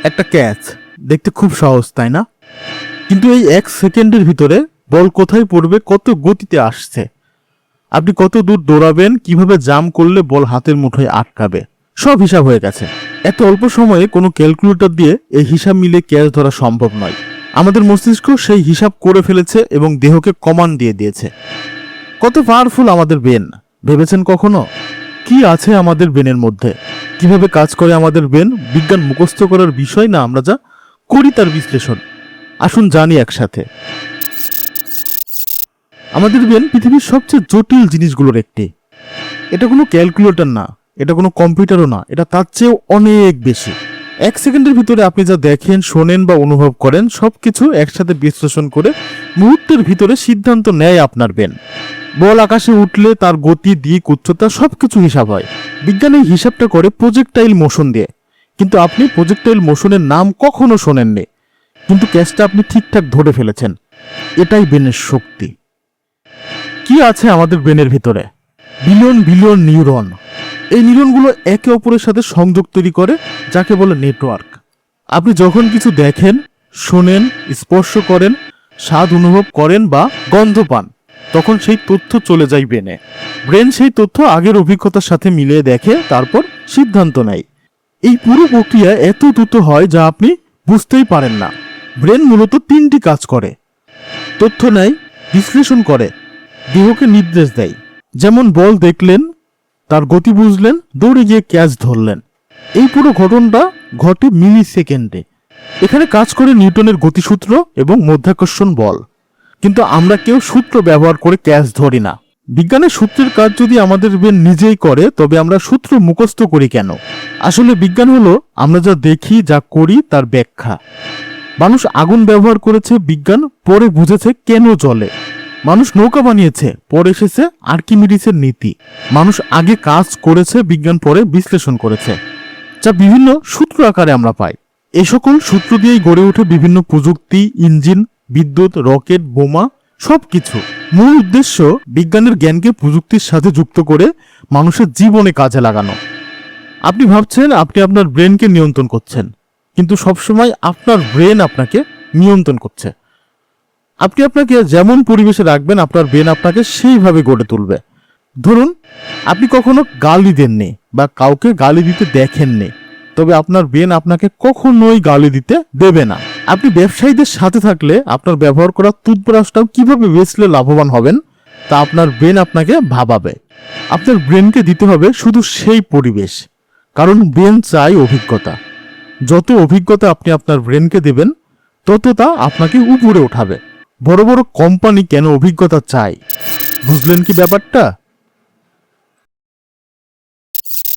একটা ক্যাচ দেখতে খুব সহজ, তাই না? কিন্তু এই 1 সেকেন্ডের ভিতরে বল কোথায় পড়বে, কত গতিতে আসছে, আপনি কত দূর দৌড়াবেন, কিভাবে জাম্প করলে বল হাতের মুঠোয় আটকাবে, সব হিসাব হয়ে গেছে। এত অল্প সময়ে কোনো ক্যালকুলেটর দিয়ে এই হিসাব মিলে ক্যাচ ধরা সম্ভব নয়। আমাদের মস্তিষ্ক সেই হিসাব করে ফেলেছে এবং দেহকে কমান্ড দিয়ে দিয়েছে। কত পাওয়ারফুল আমাদের ব্রেন, ভেবেছেন কখনো? কি আছে আমাদের ব্রেনের মধ্যে, কিভাবে কাজ করে আমাদের ব্রেন? বিজ্ঞান মুখস্থ করার বিষয় না, আমরা যা করি তার বিশ্লেষণ। আসুন জানি একসাথে। আমাদের ব্রেন পৃথিবীর সবচেয়ে জটিল জিনিসগুলোর একটি। এটা কোনো ক্যালকুলেটর না, এটা কোনো কম্পিউটারও না, এটা তার চেয়েও অনেক বেশি। 1 সেকেন্ডের ভিতরে আপনি যা দেখেন, শোনেন বা অনুভব করেন, সবকিছু একসাথে বিশ্লেষণ করে মুহূর্তের ভিতরে সিদ্ধান্ত নেয় আপনার ব্রেন। বল আকাশে উঠলে তার গতি, দিক, উচ্চতা সবকিছু হিসাব হয়। বিজ্ঞান এই হিসাবটা করে প্রজেক্টাইল মোশন দিয়ে। কিন্তু আপনি প্রজেক্টাইল মোশনের নাম কখনো শোনেননি, কিন্তু ক্যাচটা আপনি ঠিকঠাক ধরে ফেলেছেন। এটাই ব্রেনের শক্তি। কি আছে আমাদের ব্রেনের ভিতরে? Billion billion neuron. এই নিউরনগুলো একে অপরের সাথে সংযোগ তৈরি করে, যাকে বলে নেটওয়ার্ক। আপনি যখন কিছু দেখেন, শোনেন, স্পর্শ করেন, স্বাদ অনুভব করেন বা গন্ধ পান, তখন সেই তথ্য চলে যায় ব্রেনে। ব্রেন সেই তথ্য আগের অভিজ্ঞতার সাথে মিলিয়ে দেখে, তারপর সিদ্ধান্ত নেয়। এই পুরো প্রক্রিয়া এত দ্রুত হয় যা আপনি বুঝতেই পারেন না। ব্রেন মূলত 3টি কাজ করে: তথ্য নেয়, বিশ্লেষণ করে, দেহকে নির্দেশ দেয়। যেমন বল দেখলেন, তার গতি বুঝলেন, দৌড়ে গিয়ে ক্যাচ ধরলেন। এই পুরো ঘটনাটা ঘটে মিলি সেকেন্ডে। এখানে কাজ করে নিউটনের গতিসূত্র এবং মাধ্যাকর্ষণ বল। কিন্তু আমরা কেউ সূত্র ব্যবহার করে ক্যাচ ধরি না। বিজ্ঞানের সূত্রের কাজ যদি আমাদের ব্রেন নিজেই করে, তবে আমরা সূত্র মুখস্থ করি কেন? আসলে বিজ্ঞান হলো আমরা যা দেখি, যা করি তার ব্যাখ্যা। মানুষ আগুন ব্যবহার করেছে, বিজ্ঞান পরে বুঝেছে কেন জ্বলে। মানুষ নৌকা বানিয়েছে, পরে এসেছে আর্কিমিডিসের নীতি। মানুষ আগে কাজ করেছে, বিজ্ঞান পরে বিশ্লেষণ করেছে, যা বিভিন্ন সূত্র আকারে আমরা পাই। এই সকল সূত্র দিয়েই গড়ে ওঠে বিভিন্ন প্রযুক্তি, ইঞ্জিন, বিদ্যুৎ, রকেট, বোমা, সবকিছু। মূল উদ্দেশ্য বিজ্ঞানের জ্ঞানকে প্রযুক্তির সাথে যুক্ত করে মানুষের জীবনে কাজে লাগানো। আপনি ভাবছেন আপনি আপনার ব্রেনকে নিয়ন্ত্রণ করছেন, কিন্তু সবসময় আপনার ব্রেন আপনাকে নিয়ন্ত্রণ করছে। আপনি আপনাকে যেমন পরিবেশে রাখবেন, আপনার ব্রেন আপনাকে সেইভাবে গড়ে তুলবে। ধরুন আপনি কখনো গালি দেননি বা কাউকে গালি দিতে দেখেননি, তবে আপনার ব্রেন আপনাকে কখনোই গালি দিতে দেবে না। আপনি ব্যবসায়ীদের সাথে থাকলে আপনার ব্যবহার করা টুথব্রাশটাও কিভাবে বেচলে লাভবান হবেন তা আপনার ব্রেন আপনাকে ভাবাবে। আপনার ব্রেনকে দিতে হবে শুধু সেই পরিবেশ, কারণ ব্রেন চাই অভিজ্ঞতা। যত অভিজ্ঞতা আপনি আপনার ব্রেনকে দেবেন, তত তা আপনাকে উপরে ওঠাবে। বড় বড় কোম্পানি কেন অভিজ্ঞতা চায়, বুঝলেন কি ব্যাপারটা?